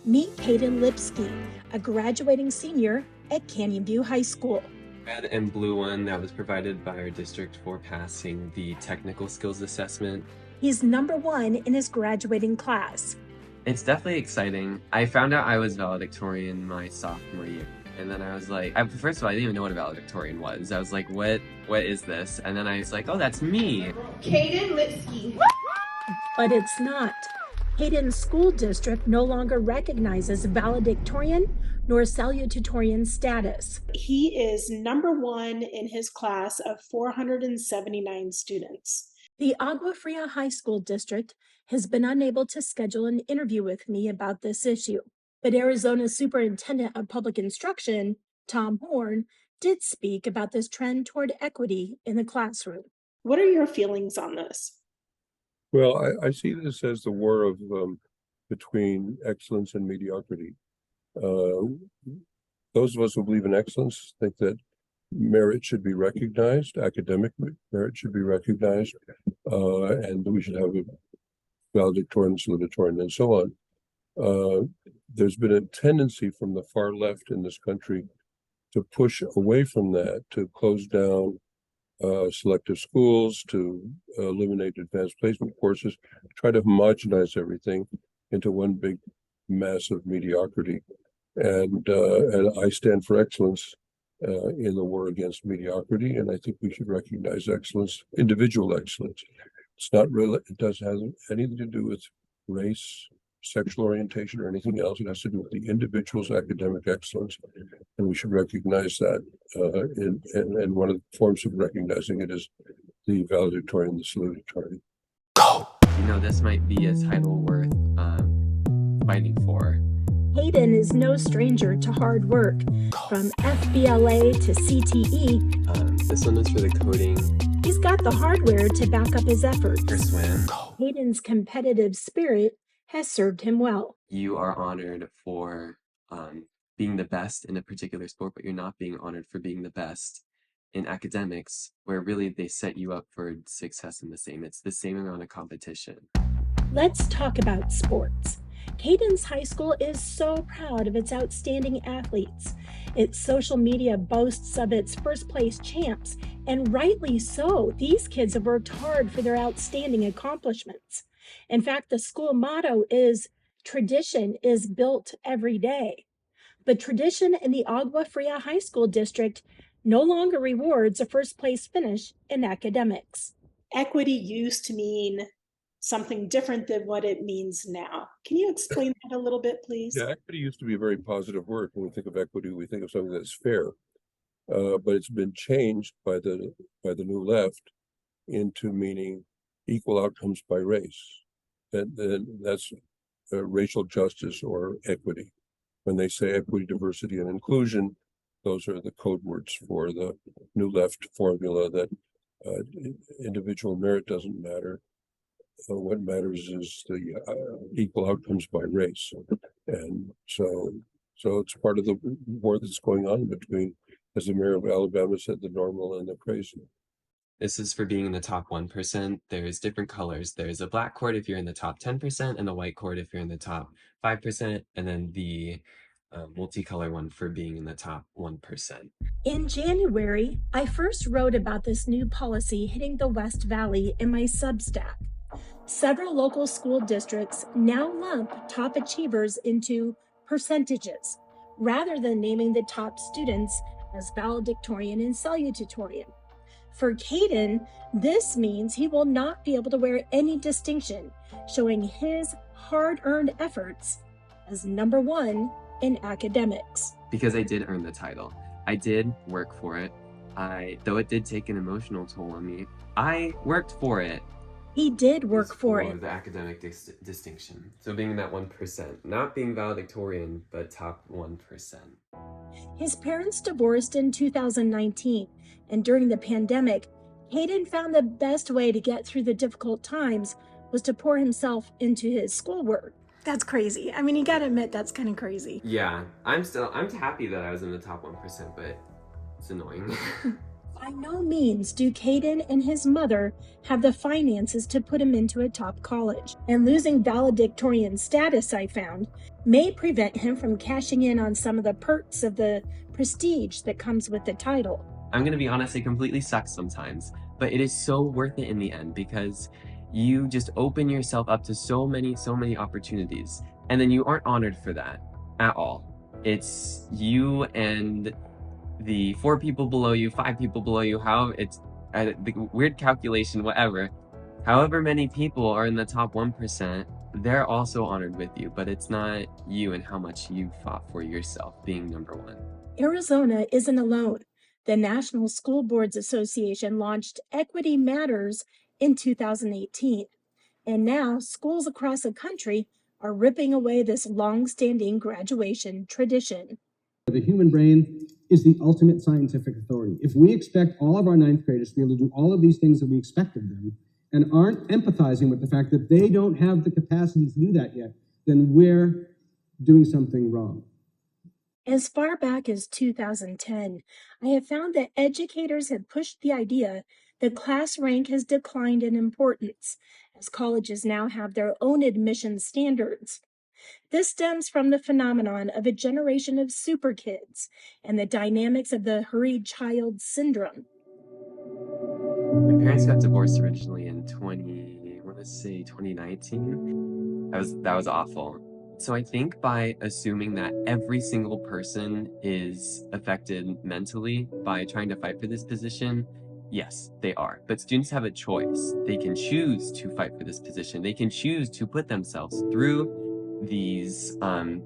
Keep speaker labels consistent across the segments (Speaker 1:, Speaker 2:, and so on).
Speaker 1: Meet Caden Lipsky, a graduating senior at Canyon View High School.
Speaker 2: Red and blue one that was provided by our district for passing the technical skills assessment.
Speaker 1: He's number one in his graduating class.
Speaker 2: It's definitely exciting. I found out I was valedictorian my sophomore year. And then I was like, first of all, I didn't even know what a valedictorian was. I was like, what is this? And then I was like, oh, that's me.
Speaker 3: Caden Lipsky.
Speaker 1: But it's not. Caden's school district no longer recognizes valedictorian nor salutatorian status.
Speaker 4: He is number one in his class of 479 students.
Speaker 1: The Agua Fria High School district has been unable to schedule an interview with me about this issue, but Arizona's Superintendent of Public Instruction, Tom Horne, did speak about this trend toward equity in the classroom.
Speaker 4: What are your feelings on this?
Speaker 5: Well, I see this as the war of between excellence and mediocrity. Those of us who believe in excellence think that merit should be recognized, academic merit should be recognized, and we should have a valedictorian, salutatorian, and so on. There's been a tendency from the far left in this country to push away from that, to close down selective schools, to eliminate advanced placement courses, try to homogenize everything into one big mass of mediocrity. And I stand for excellence in the war against mediocrity, and I think we should recognize excellence, individual excellence. It's not really, hasn't anything to do with race, sexual orientation, or anything else. It has to do with the individual's academic excellence, and we should recognize that. And one of the forms of recognizing it is the valedictorian, the salutatorian.
Speaker 2: Go! You know, this might be a title worth fighting for.
Speaker 1: Caden is no stranger to hard work, from FBLA to CTE.
Speaker 2: This one is for the coding.
Speaker 1: He's got the hardware to back up his efforts.
Speaker 2: For swim.
Speaker 1: Caden's competitive spirit has served him well.
Speaker 2: You are honored for being the best in a particular sport, but you're not being honored for being the best in academics, where really they set you up for success in the same. It's the same amount of competition.
Speaker 1: Let's talk about sports. Caden's high school is so proud of its outstanding athletes. Its social media boasts of its first place champs, and rightly so. These kids have worked hard for their outstanding accomplishments. In fact, the school motto is, "Tradition is built every day." But tradition in the Agua Fria High School district no longer rewards a first place finish in academics.
Speaker 4: Equity used to mean something different than what it means now. Can you explain that a little bit, please?
Speaker 5: Yeah, equity used to be a very positive word. When we think of equity, we think of something that's fair, but it's been changed by the new left into meaning equal outcomes by race. And that's racial justice or equity. When they say equity, diversity, and inclusion, those are the code words for the new left formula that individual merit doesn't matter. What matters is the equal outcomes by race. And so it's part of the war that's going on between, as the mayor of Alabama said, the normal and the crazy.
Speaker 2: This is for being in the top 1%. There's different colors. There's a black cord if you're in the top 10%, and a white cord if you're in the top 5%, and then the multicolor one for being in the top 1%.
Speaker 1: In January, I first wrote about this new policy hitting the West Valley in my Substack. Several local school districts now lump top achievers into percentages, rather than naming the top students as valedictorian and salutatorian. For Caden, this means he will not be able to wear any distinction, showing his hard-earned efforts as number one in academics.
Speaker 2: Because I did earn the title. I did work for it. Though it did take an emotional toll on me, I worked for it.
Speaker 1: He did work for it.
Speaker 2: The academic distinction. So being in that 1%, not being valedictorian, but top 1%.
Speaker 1: His parents divorced in 2019, and during the pandemic, Caden found the best way to get through the difficult times was to pour himself into his schoolwork. That's crazy. I mean, you gotta admit that's kind of crazy.
Speaker 2: Yeah, I'm happy that I was in the top 1%, but it's annoying.
Speaker 1: By no means do Caden and his mother have the finances to put him into a top college, and losing valedictorian status, I found, may prevent him from cashing in on some of the perks of the prestige that comes with the title.
Speaker 2: I'm going to be honest, it completely sucks sometimes, but it is so worth it in the end because you just open yourself up to so many opportunities, and then you aren't honored for that at all. It's you and the 4 people below you, 5 people below you, how it's the weird calculation, whatever. However many people are in the top 1%, they're also honored with you, but it's not you and how much you fought for yourself being number 1.
Speaker 1: Arizona isn't alone. The National School Boards Association launched Equity Matters in 2018, and now schools across the country are ripping away this long-standing graduation tradition.
Speaker 3: The human brain is the ultimate scientific authority. If we expect all of our 9th graders to be able to do all of these things that we expect of them and aren't empathizing with the fact that they don't have the capacity to do that yet, then we're doing something wrong.
Speaker 1: As far back as 2010, I have found that educators have pushed the idea that class rank has declined in importance, as colleges now have their own admission standards. This stems from the phenomenon of a generation of super kids and the dynamics of the hurried child syndrome.
Speaker 2: My parents got divorced originally in 2019. That was awful. So I think by assuming that every single person is affected mentally by trying to fight for this position, yes, they are. But students have a choice. They can choose to fight for this position. They can choose to put themselves through these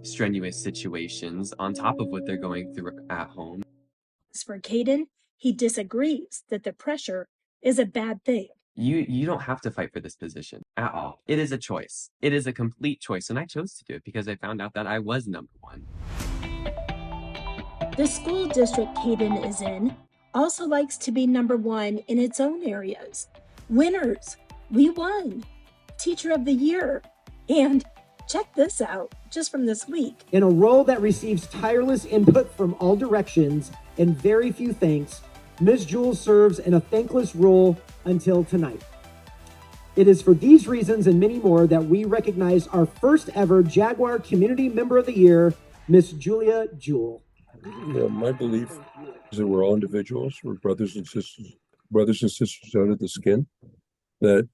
Speaker 2: strenuous situations on top of what they're going through at home.
Speaker 1: As for Caden, he disagrees that the pressure is a bad thing.
Speaker 2: You don't have to fight for this position at all. It is a choice. It is a complete choice, and I chose to do it because I found out that I was number 1.
Speaker 1: The school district Caden is in also likes to be number 1 in its own areas. Winners, we won. Teacher of the Year, and check this out, just from this week.
Speaker 6: In a role that receives tireless input from all directions and very few thanks, Ms. Jules serves in a thankless role until tonight. It is for these reasons and many more that we recognize our first ever Jaguar Community Member of the Year, Miss Julia Jewell.
Speaker 5: My belief is that we're all individuals. We're brothers and sisters out of the skin. That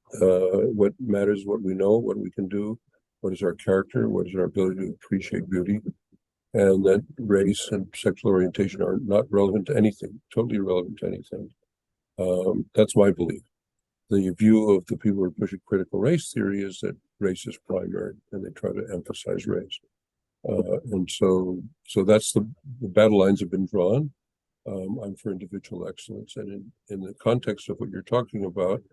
Speaker 5: what matters, what we know, what we can do, what is our character, what is our ability to appreciate beauty, and that race and sexual orientation are not relevant to anything, totally irrelevant to anything. That's my belief. The view of the people who are pushing critical race theory is that race is primary, and they try to emphasize race. And so that's the battle lines have been drawn. I'm for individual excellence, and in the context of what you're talking about,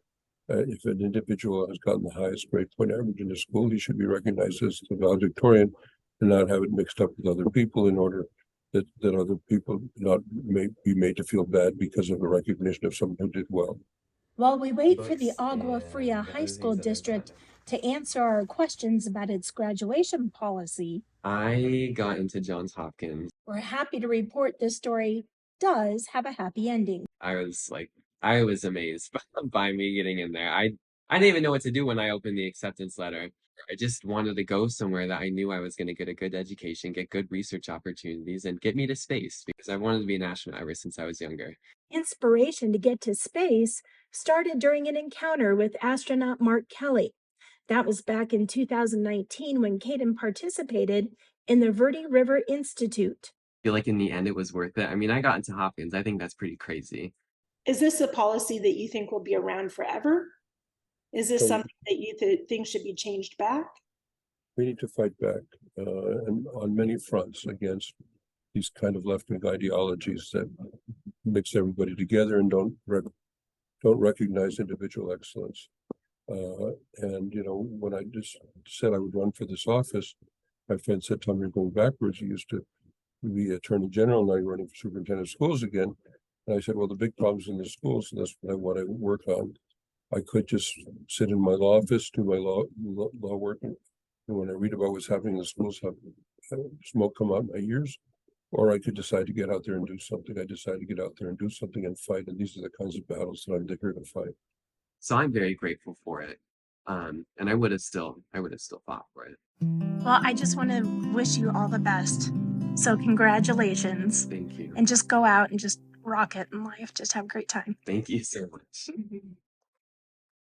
Speaker 5: if an individual has gotten the highest grade point average in the school, he should be recognized as the valedictorian and not have it mixed up with other people in order that other people not be made to feel bad because of a recognition of someone who did well.
Speaker 1: While we wait for the Agua Fria High School District to answer our questions about its graduation policy,
Speaker 2: I got into Johns Hopkins.
Speaker 1: we're happy to report this story does have a happy ending.
Speaker 2: I was amazed by me getting in there. I didn't even know what to do when I opened the acceptance letter. I just wanted to go somewhere that I knew I was going to get a good education, get good research opportunities, and get me to space because I wanted to be an astronaut ever since I was younger.
Speaker 1: Inspiration to get to space started during an encounter with astronaut Mark Kelly. That was back in 2019 when Caden participated in the Verde River Institute.
Speaker 2: I feel like in the end it was worth it. I mean, I got into Hopkins. I think that's pretty crazy.
Speaker 4: Is this a policy that you think will be around forever? Is this something that you think should be changed back?
Speaker 5: We need to fight back and on many fronts against these kind of left-wing ideologies that mix everybody together and don't recognize individual excellence. And when I just said I would run for this office, my friend said, "Tom, you're going backwards. You used to be Attorney General, now you're running for Superintendent of Schools again." And I said, well, the big problems in the schools, and that's what I want to work on. I could just sit in my law office, do my law work, and when I read about what's happening in the schools, have smoke come out my ears. Or I could decide to get out there and do something. I decide to get out there and do something and fight. And these are the kinds of battles that I'm here to fight.
Speaker 2: So I'm very grateful for it. And I would have still fought for it.
Speaker 1: Well, I just want to wish you all the best. So congratulations.
Speaker 2: Thank you.
Speaker 1: And just go out and just rock it in life. Just have a great time.
Speaker 2: Thank you so much.